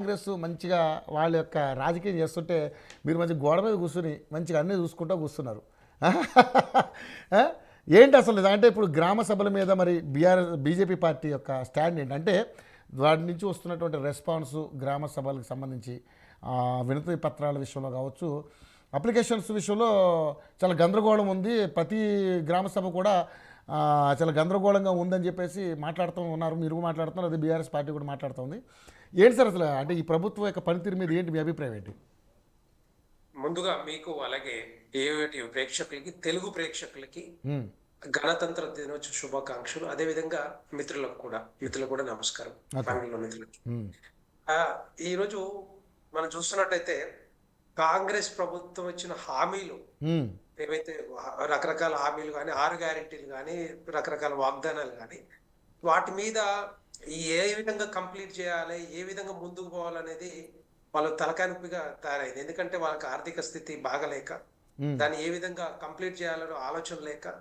కాంగ్రెస్ మంచిగా వాళ్ళ యొక్క రాజకీయం చేస్తుంటే మీరు మంచి గోడ మీద కూర్చుని మంచిగా అన్నీ చూసుకుంటూ కూర్చున్నారు. ఆ? ఏంటి అసలు అంటే ఇప్పుడు గ్రామ సభల మీద మరి బీజేపీ పార్టీ యొక్క స్టాండ్ ఏంటంటే వాటి నుంచి వస్తున్నటువంటి రెస్పాన్స్ గ్రామ సభలకు సంబంధించి వినతి పత్రాల విషయంలో కావచ్చు, అప్లికేషన్స్ విషయంలో చాలా గందరగోళం ఉంది. ప్రతి గ్రామ సభ కూడా చాలా గందరగోళంగా ఉందని చెప్పేసి మాట్లాడుతూ ఉన్నారు. మీరు మాట్లాడుతున్నారు, అదే బీఆర్ఎస్ పార్టీ కూడా మాట్లాడుతుంది. ఏంటి సార్ అసలు అంటే ఈ ప్రభుత్వం యొక్క పనితీరు మీద ఏంటి మీ అభిప్రాయం ఏంటి? ముందుగా మీకు అలాగే ప్రేక్షకులకి, తెలుగు ప్రేక్షకులకి గణతంత్ర దినోత్సవ శుభాకాంక్షలు. అదే విధంగా మిత్రులకు కూడా నమస్కారం. మిత్రులకి ఈ రోజు మనం చూస్తున్నట్టయితే కాంగ్రెస్ ప్రభుత్వం ఇచ్చిన హామీలు ఏవైతే రకరకాల హామీలు కానీ, 6 గ్యారెంటీలు కానీ, రకరకాల వాగ్దానాలు కానీ, వాటి మీద ఏ విధంగా కంప్లీట్ చేయాలి, ఏ విధంగా ముందుకు పోవాలనేది వాళ్ళు తలకానిపిగా తయారైంది. ఎందుకంటే వాళ్ళకి ఆర్థిక స్థితి బాగలేక, దాన్ని ఏ విధంగా కంప్లీట్ చేయాలనో ఆలోచన లేక,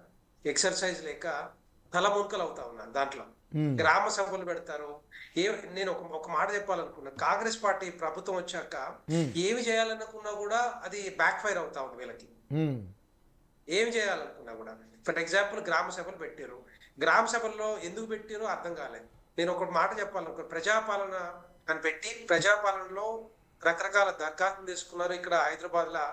ఎక్సర్సైజ్ లేక తలమునకలు అవుతా ఉన్నాను. దాంట్లో గ్రామ సభలు పెడతారు. నేను ఒక మాట చెప్పాలనుకున్నా, కాంగ్రెస్ పార్టీ ప్రభుత్వం వచ్చాక ఏమి చేయాలనుకున్నా కూడా అది బ్యాక్ ఫైర్ అవుతా ఉంది వీళ్ళకి. ఏమి చేయాలనుకున్నా కూడా, ఫర్ ఎగ్జాంపుల్ గ్రామ సభలు పెట్టారు. గ్రామ సభల్లో ఎందుకు పెట్టారో అర్థం కాలేదు. నేను ఒక మాట చెప్పాలనుకో, ప్రజాపాలన అని పెట్టి ప్రజాపాలనలో రకరకాల దరఖాస్తులు తీసుకున్నారు. ఇక్కడ హైదరాబాద్ లో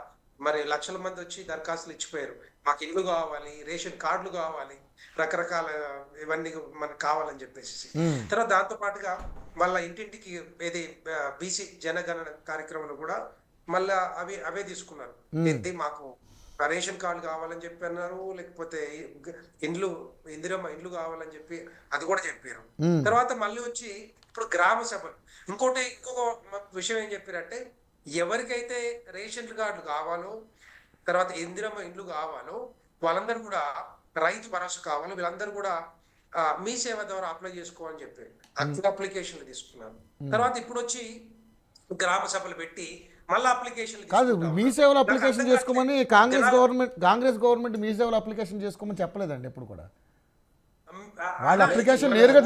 మరి లక్షల మంది వచ్చి దరఖాస్తులు ఇచ్చిపోయారు. మాకు ఇల్లు కావాలి, రేషన్ కార్డులు కావాలి, రకరకాల ఇవన్నీ మనకు కావాలని చెప్పేసి. తర్వాత దాంతో పాటుగా మళ్ళా ఇంటింటికి ఏది బీసీ జనగణన కార్యక్రమంలో కూడా మళ్ళా అవే తీసుకున్నారు. మాకు రేషన్ కార్డు కావాలని చెప్పి అన్నారు, లేకపోతే ఇందిరమ్మ ఇండ్లు కావాలని చెప్పి అది కూడా చెప్పారు. తర్వాత మళ్ళీ వచ్చి ఇప్పుడు గ్రామ సభలు. ఇంకొక విషయం ఏం చెప్పారంటే, ఎవరికైతే రేషన్ కార్డులు కావాలో, తర్వాత ఇందిరమ్మ ఇండ్లు కావాలో, వాళ్ళందరూ కూడా రైతు భరోసా కావాలో, వీళ్ళందరూ కూడా మీ సేవ ద్వారా అప్లై చేసుకోవాలని చెప్పి అప్లికేషన్లు తీసుకున్నారు. తర్వాత ఇప్పుడు వచ్చి గ్రామ సభలు పెట్టి మళ్ళీ అప్లికేషన్ కాదు, మీ సేవలో అప్లికేషన్ చేసుకోమని కాంగ్రెస్ గవర్నమెంట్ మీ సేవలో అప్లికేషన్ చేసుకోమని చెప్పలేదండి ఎప్పుడు కూడా. వాళ్ళ అప్లికేషన్ నేరుగా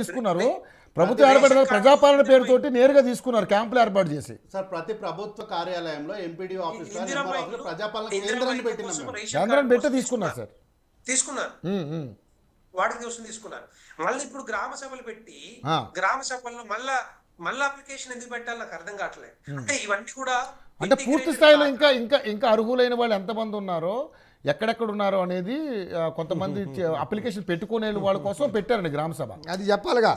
తీసుకున్నారు. ప్రభుత్వ ఏర్పడిన ప్రజాపాలన పేరుతోటి నేరుగా తీసుకున్నారు, క్యాంపులు ఏర్పాటు చేసి. సార్, ప్రతి ప్రభుత్వ కార్యాలయంలో ఎంపీడీఓ ఆఫీస్ ప్రజాపాలన కేంద్రాన్ని పెట్టి తీసుకున్నారు సార్. తీసుకున్నారు, వాటి కోసం తీసుకున్నారు. మళ్ళీ ఇప్పుడు గ్రామ సభలు పెట్టి గ్రామ సభల్లో మళ్ళీ అప్లికేషన్ ఎందుకు పెట్టాలి నాకు అర్థం కావట్లేదు. అంటే ఇవన్నీ కూడా అంటే పూర్తి స్థాయిలో ఇంకా అర్హులైన వాళ్ళు ఎంతమంది ఉన్నారో, ఎక్కడెక్కడ ఉన్నారో అనేది కొంతమంది అప్లికేషన్ పెట్టుకునే వాళ్ళ కోసం పెట్టారండి గ్రామ సభ. అది చెప్పాలిగా.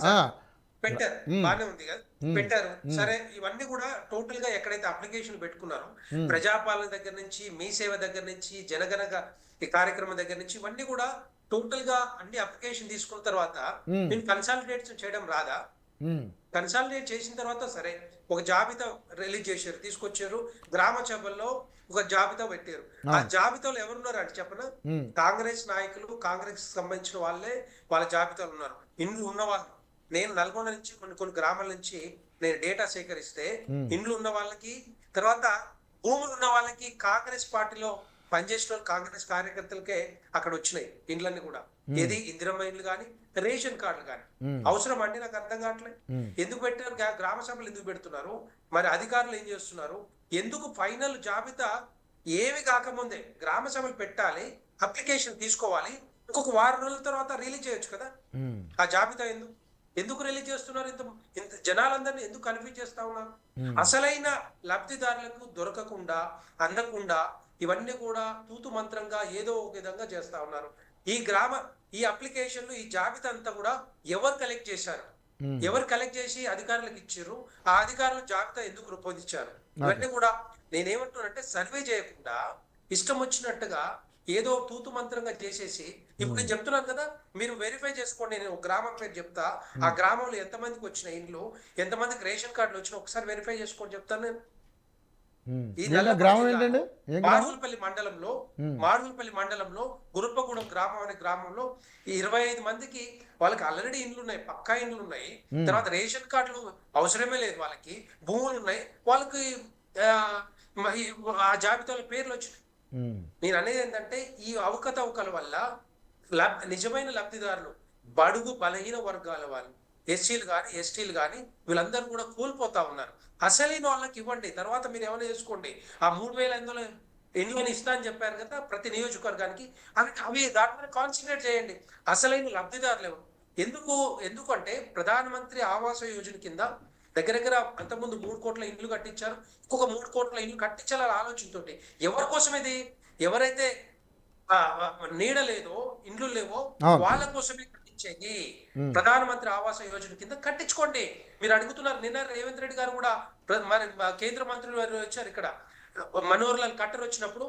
పెట్టారు, బాగానే ఉంది కదా, పెట్టారు. సరే, ఇవన్నీ కూడా టోటల్ గా ఎక్కడైతే అప్లికేషన్ పెట్టుకున్నారో, ప్రజాపాలన దగ్గర నుంచి, మీ సేవ దగ్గర నుంచి, జనగణన ఈ కార్యక్రమం దగ్గర నుంచి, ఇవన్నీ కూడా టోటల్ గా అన్ని అప్లికేషన్ తీసుకున్న తర్వాత నేను కన్సాలిడేట్ చేయడం రాదా? కన్సాలిడేట్ చేసిన తర్వాత సరే ఒక జాబితా రిలీజ్ చేశారు, తీసుకొచ్చారు. గ్రామ సభల్లో ఒక జాబితా పెట్టారు. ఆ జాబితాలో ఎవరున్నారు అంటే చెప్పనా, కాంగ్రెస్ నాయకులు, కాంగ్రెస్ సంబంధించిన వాళ్ళ జాబితాలు ఉన్నారు. ఇండ్లు ఉన్న వాళ్ళు, నేను నల్గొండ నుంచి కొన్ని గ్రామాల నుంచి నేను డేటా సేకరిస్తే ఇండ్లు ఉన్న వాళ్ళకి, తర్వాత భూములు ఉన్న వాళ్ళకి, కాంగ్రెస్ పార్టీలో పనిచేసిన కాంగ్రెస్ కార్యకర్తలకే అక్కడ వచ్చినాయి ఇండ్లన్నీ కూడా. ఏది ఇందిరమ్మ ఇండ్లు కానీ, రేషన్ కార్డులు కానీ. అవసరం అండి, నాకు అర్థం కావట్లేదు. ఎందుకు పెట్టారు గ్రామ సభలు, ఎందుకు పెడుతున్నారు? మరి అధికారులు ఏం చేస్తున్నారు? ఎందుకు ఫైనల్ జాబితా ఏమి కాకముందే గ్రామ సభలు పెట్టాలి, అప్లికేషన్ తీసుకోవాలి, ఇంకొక 6 రోజుల తర్వాత రిలీజ్ చేయొచ్చు కదా ఆ జాబితా? ఎందుకు రిలీజ్ చేస్తున్నారు? ఇంత జనాలందరినీ ఎందుకు కన్ఫ్యూజ్ చేస్తా ఉన్నారు? అసలైన లబ్ధిదారులకు దొరకకుండా, అందకుండా ఇవన్నీ కూడా తూతు మంత్రంగా ఏదో ఒక విధంగా చేస్తా ఉన్నారు. ఈ అప్లికేషన్లు, ఈ జాబితా అంతా కూడా ఎవరు కలెక్ట్ చేశారు, ఎవరు కలెక్ట్ చేసి అధికారులకు ఇచ్చారు, ఆ అధికారులు జాబితా ఎందుకు రూపొందించారు? ఇవన్నీ కూడా నేనేమంటున్నానంటే, సర్వే చేయకుండా ఇష్టం వచ్చినట్టుగా ఏదో తూతు మంత్రంగా చేసేసి, ఇప్పుడు నేను చెప్తున్నాను కదా, మీరు వెరిఫై చేసుకోండి. నేను ఒక గ్రామం పేరు చెప్తా, ఆ గ్రామంలో ఎంతమందికి వచ్చిన ఇండ్లు, ఎంతమందికి రేషన్ కార్డులు వచ్చినా ఒకసారి వెరిఫై చేసుకోండి చెప్తాను నేను. మాడుగులపల్లి మండలంలో గురుప్పగూడెం గ్రామం అనే గ్రామంలో 25 మందికి వాళ్ళకి ఆల్రెడీ ఇండ్లు ఉన్నాయి, పక్కా ఇండ్లు ఉన్నాయి. తర్వాత రేషన్ కార్డులు అవసరమే లేదు, వాళ్ళకి భూములు ఉన్నాయి, వాళ్ళకి ఆ జాబితాలో పేర్లు వచ్చినాయి. నేను అనేది ఏంటంటే, ఈ అవకతవకల వల్ల నిజమైన లబ్ధిదారులు బడుగు బలహీన వర్గాల వాళ్ళు, ఎస్సీలు కానీ ఎస్టీలు కానీ వీళ్ళందరూ కూడా కోల్పోతా ఉన్నారు. అసలైన వాళ్ళకి ఇవ్వండి, తర్వాత మీరు ఏమైనా చేసుకోండి. ఆ 3,500 ఇండ్లని ఇస్తా అని చెప్పారు కదా ప్రతి నియోజకవర్గానికి, అవి దాని మీద కాన్సన్ట్రేట్ చేయండి. అసలైన లబ్ధిదారులు ఎవరు? ఎందుకంటే ప్రధానమంత్రి ఆవాస యోజన కింద దగ్గర అంతకుముందు 3 కోట్ల ఇండ్లు కట్టించారు, ఇంకొక 3 కోట్ల ఇండ్లు కట్టించాలని ఆలోచనతోటి. ఎవరి కోసం ఇది? ఎవరైతే నీడ లేదో, ఇండ్లు లేవో వాళ్ళ కోసమే కట్టించేది. ప్రధానమంత్రి ఆవాస యోజన కింద కట్టించుకోండి. మీరు అడుగుతున్నారు, నిన్న రేవంత్ రెడ్డి గారు కూడా మన కేంద్ర మంత్రులు వచ్చారు ఇక్కడ, మనోహర్ లాల్ ఖట్టర్ వచ్చినప్పుడు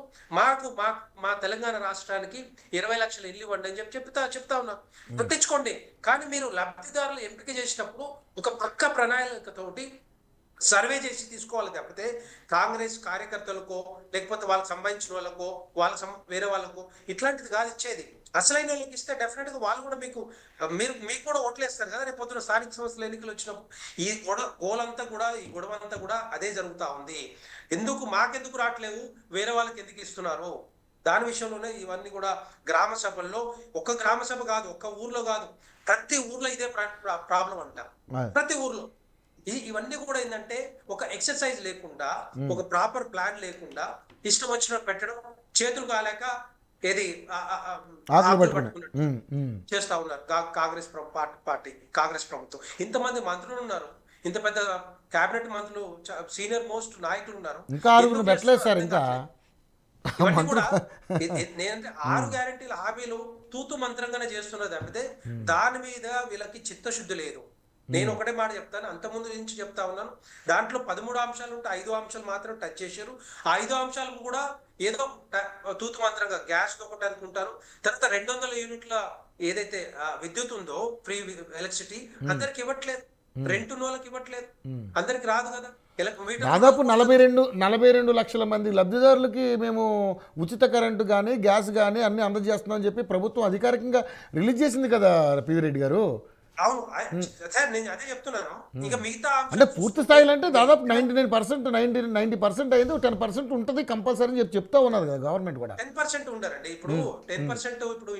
మా తెలంగాణ రాష్ట్రానికి 20 లక్షల ఇల్లు ఇవ్వండి అని చెప్తా ఉన్నారు. కట్టించుకోండి. కానీ మీరు లబ్ధిదారులు ఎంపిక చేసినప్పుడు ఒక పక్క ప్రణాళికతోటి సర్వే చేసి తీసుకోవాలి తప్పితే కాంగ్రెస్ కార్యకర్తలకో లేకపోతే వాళ్ళకి సంబంధించిన వాళ్ళకో వేరే వాళ్ళకో ఇట్లాంటిది కాదు ఇచ్చేది. అసలైన వాళ్ళకి ఇస్తే డెఫినెట్ గా వాళ్ళు కూడా మీకు కూడా ఓట్లేస్తారు కదా రేపు పొద్దున స్థానిక సంస్థల ఎన్నికలు వచ్చినప్పుడు. ఈ గొడవ అంతా కూడా అదే జరుగుతా ఉంది. మాకెందుకు రావట్లేవు, వేరే వాళ్ళకి ఎందుకు ఇస్తున్నారు, దాని విషయంలోనే ఇవన్నీ కూడా గ్రామ సభల్లో, ఒక్క గ్రామ సభ కాదు, ఒక్క ఊర్లో కాదు, ప్రతి ఊర్లో ఇదే ప్రాబ్లం అంట. ప్రతి ఊర్లో ఇవన్నీ కూడా ఏంటంటే ఒక ఎక్సర్సైజ్ లేకుండా, ఒక ప్రాపర్ ప్లాన్ లేకుండా ఇష్టం వచ్చినట్టు పెట్టడం, చేతులు కాలేక ఏది చేస్తా ఉన్నారు కాంగ్రెస్ పార్టీ, కాంగ్రెస్ ప్రభుత్వం. ఇంతమంది మంత్రులు ఉన్నారు, ఇంత పెద్ద కేబినెట్ మంత్రులు, సీనియర్ మోస్ట్ నాయకులు ఉన్నారు. ఇవన్నీ కూడా నేనంటే 6 గ్యారెంటీల హామీలు తూతు మంత్రంగానే చేస్తున్నది తప్పితే దాని మీద వీళ్ళకి చిత్తశుద్ధి లేదు. నేను ఒకటే మాట చెప్తాను, అంతకుముందు నుంచి చెప్తా ఉన్నాను, దాంట్లో 13 అంశాలు ఉంటే 5 అంశాలు మాత్రం టచ్ చేశారు. ఆ 5 అంశాలు కూడా ఏదో తూతు మంత్రంగా గ్యాస్ ఒకటి అనుకుంటారు. తర్వాత 200 యూనిట్ల ఏదైతే విద్యుత్ ఉందో ఫ్రీ ఎలక్ట్రిసిటీ అందరికి ఇవ్వట్లేదు, రెంట్ వాళ్ళకి ఇవ్వట్లేదు, అందరికి రాదు కదా. దాదాపు 42 లక్షల మంది లబ్ధిదారులకి మేము ఉచిత కరెంటు కానీ గ్యాస్ కానీ అన్ని అందజేస్తున్నామని చెప్పి ప్రభుత్వం అధికారికంగా రిలీజ్ చేసింది కదా పివి రెడ్డి గారు. అవును సార్, నేను అదే చెప్తున్నాను. ఇంకా మిగతా అంటే పూర్తి స్థాయిలో అంటే దాదాపు 99% 90% అయింది, 10% ఉంటుంది కంపల్సరీ అని చెప్తా ఉన్నారు కదా గవర్నమెంట్ కూడా. 10% ఉండరండి. ఇప్పుడు 10% ఇప్పుడు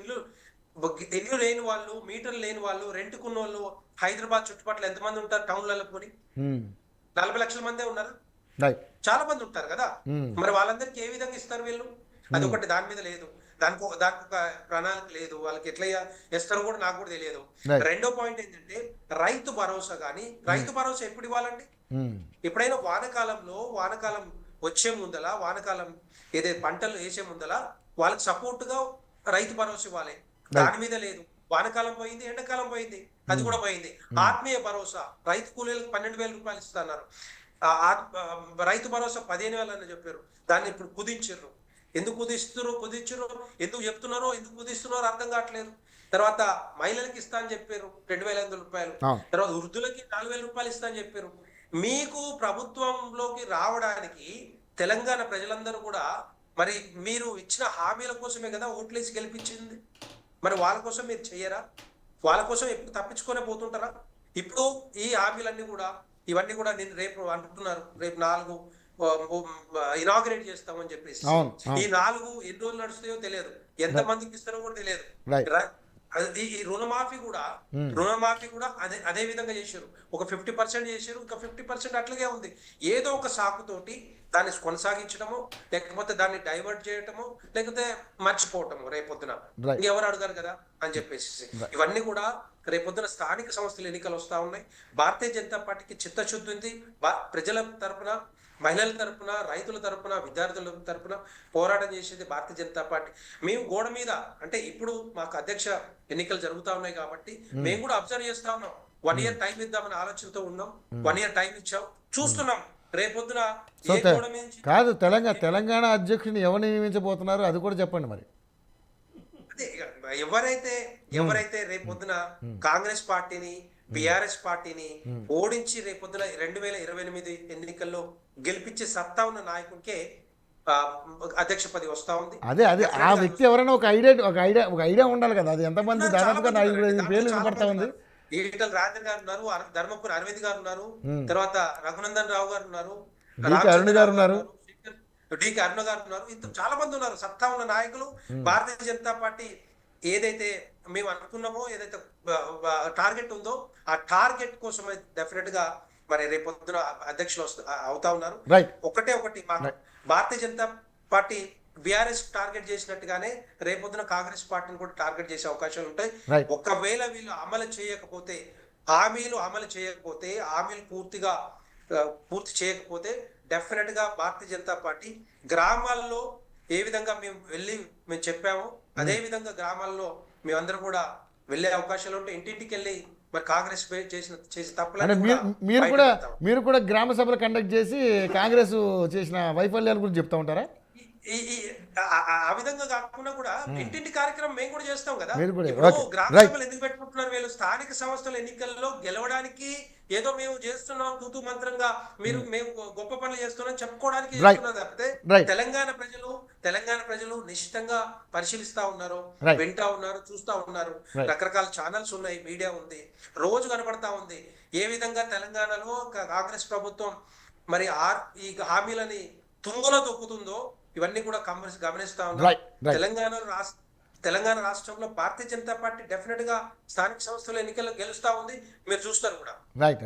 ఇల్లు లేని వాళ్ళు, మీటర్లు లేని వాళ్ళు, రెంట్కున్న వాళ్ళు హైదరాబాద్ చుట్టుపక్కల ఎంతమంది ఉంటారు? టౌన్లలో పోని 40 లక్షల మందే ఉన్నారు, చాలా మంది ఉంటారు కదా. మరి వాళ్ళందరికీ ఏ విధంగా ఇస్తారు వీళ్ళు? అదొకటి, దాని మీద లేదు, దానికి ఒక ప్రణాళిక లేదు, వాళ్ళకి ఎట్లా ఇస్తారో కూడా నాకు కూడా తెలియదు. రెండో పాయింట్ ఏంటంటే రైతు భరోసా. కానీ రైతు భరోసా ఎప్పుడు ఇవ్వాలండి? ఎప్పుడైనా వానకాలం వచ్చే ముందల, వానకాలం ఏదైతే పంటలు వేసే ముందల వాళ్ళకి సపోర్ట్ గా రైతు భరోసా ఇవ్వాలి. దాని మీద లేదు. వానకాలం పోయింది, ఎండాకాలం పోయింది, అది కూడా పోయింది. ఆత్మీయ భరోసా, రైతు కూలీలకు 12,000 రూపాయలు ఇస్తున్నారు. రైతు భరోసా 15,000 అని చెప్పారు, దాన్ని ఇప్పుడు కుదించారు. ఎందుకు కుదించారు, ఎందుకు చెప్తున్నారో, ఎందుకు కుదిస్తున్నారో అర్థం కావట్లేదు. తర్వాత మహిళలకు ఇస్తా అని చెప్పారు 2,500 రూపాయలు, తర్వాత వృద్ధులకి 4,000 రూపాయలు ఇస్తా అని చెప్పారు. మీకు ప్రభుత్వంలోకి రావడానికి తెలంగాణ ప్రజలందరూ కూడా మరి మీరు ఇచ్చిన హామీల కోసమే కదా ఓట్లేసి గెలిపించింది. మరి వాళ్ళ కోసం మీరు చెయ్యరా? వాళ్ళ కోసం ఎప్పుడు తప్పించుకొనే పోతుంటారా? ఇప్పుడు ఈ హామీలన్నీ కూడా, ఇవన్నీ కూడా నేను రేపు అంటున్నారు, రేపు 4 ఇనాగ్రేట్ చేస్తామని చెప్పేసి. ఈ 4 ఎన్ని రోజులు నడుస్తాయో తెలియదు, ఎంత మందికి ఇస్తారో కూడా తెలియదు. ఈ రుణమాఫీ కూడా అదే విధంగా చేశారు. ఒక 50% చేశారు, ఇంకా 50% అట్లాగే ఉంది. ఏదో ఒక సాకుతోటి దాన్ని కొనసాగించడము, లేకపోతే దాన్ని డైవర్ట్ చేయటము, లేకపోతే మర్చిపోవటము రేపొద్దున ఎవరు అడగారు కదా అని చెప్పేసి. ఇవన్నీ కూడా రేపొద్దున స్థానిక సంస్థల ఎన్నికలు వస్తా ఉన్నాయి. భారతీయ జనతా పార్టీకి చిత్తశుద్ధి ఉంది. ప్రజల తరపున, మహిళల తరపున, రైతుల తరపున, విద్యార్థుల తరపున పోరాటం చేసేది భారతీయ జనతా పార్టీ. మేము గోడ మీద అంటే ఇప్పుడు మాకు అధ్యక్ష ఎన్నికలు జరుగుతా ఉన్నాయి కాబట్టి మేము కూడా అబ్జర్వ్ చేస్తా ఉన్నాం. 1 year టైం ఇద్దామని ఆలోచనతో ఉన్నాం. 1 year టైం ఇచ్చాం, చూస్తున్నాం. రేపొద్దున కాదు తెలంగాణ అధ్యక్షుని ఎవరు నియమించబోతున్నారు అది కూడా చెప్పండి మరి. అదే ఎవరైతే రేపొద్దున కాంగ్రెస్ పార్టీని, బిఆర్ఎస్ పార్టీని ఓడించి రేపొద్దున 2028 ఎన్నికల్లో గెలిపించే సత్తా ఉన్న నాయకుడికే అధ్యక్ష పదవి వస్తా ఉంది. అదే ఆ వ్యక్తి ఎవరైనా ఒక ఐడియా ఉండాలి కదా. అది ఎంతమంది దాదాపుగా 5 పేర్లు వినపడతా ఉంది. ఈటల రాజేంద్ర గారు ఉన్నారు, ధర్మపురి అరవింద్ గారు ఉన్నారు, తర్వాత రఘునందన్ రావు గారు ఉన్నారు, అరుణ్ గారు ఉన్నారు, డికే అరుణ గారు ఉన్నారు. ఇంత చాలా మంది ఉన్నారు సత్తా ఉన్న నాయకులు. భారతీయ జనతా పార్టీ ఏదైతే మేము అనుకున్నామో ఏదైతే టార్గెట్ ఉందో ఆ టార్గెట్ కోసం డెఫినెట్ గా మరి రేపొద్దున అధ్యక్షులు అవుతా ఉన్నారు. రైట్. ఒకటి Bharatiya Janata party BRS target చేసినట్టుగానే రేపొద్దున కాంగ్రెస్ పార్టీని కూడా టార్గెట్ చేసే అవకాశాలు ఉంటాయి. Right. ఒకవేళ వీళ్ళు హామీలు అమలు చేయకపోతే హామీలు పూర్తి చేయకపోతే డెఫినెట్ గా భారతీయ జనతా పార్టీ గ్రామాల్లో ఏ విధంగా మేము చెప్పామో అదే విధంగా గ్రామాల్లో మేమందరం కూడా వెళ్ళే అవకాశాలు ఉంటాయి. ఇంటింటికి వెళ్ళి మరి కాంగ్రెస్ చేసి అంటే తప్పులని మీరు కూడా గ్రామ సభలు కండక్ట్ చేసి కాంగ్రెస్ చేసిన వైఫల్యాల గురించి చెప్తా ఉంటారా? ఆ విధంగా కాకుండా కూడా ఇంటింటి కార్యక్రమం మేము కూడా చేస్తాం కదా. మీరు కూడా, ఇప్పుడు okay, గ్రామ right. సభలు ఎందుకు పెట్టుకుంటున్నారు? వీళ్ళు స్థానిక సంస్థల ఎన్నికల్లో గెలవడానికి ఏదో మేము చేస్తున్నాం తూతూ మంత్రంగా మేము గొప్ప పనులు చేస్తున్నాం చెప్పుకోవడానికి చేస్తున్నారు తప్పితే Right. తెలంగాణ ప్రజలు నిశ్చితంగా పరిశీలిస్తా ఉన్నారు, Right. వింటా ఉన్నారు, చూస్తా ఉన్నారు. Right. రకరకాల ఛానల్స్ ఉన్నాయి, మీడియా ఉంది, రోజు కనబడతా ఉంది ఏ విధంగా తెలంగాణలో కాంగ్రెస్ ప్రభుత్వం మరి ఈ హామీలని తుంగలో తొక్కుతుందో. ఇవన్నీ కూడా గమనిస్తా ఉన్నారు. Right. తెలంగాణ రాష్ట్రంలో భారతీయ జనతా పార్టీ డెఫినెట్ గా స్థానిక సంస్థల ఎన్నికల్లో గెలుస్తా ఉంది, మీరు చూస్తారు కూడా. రైట్.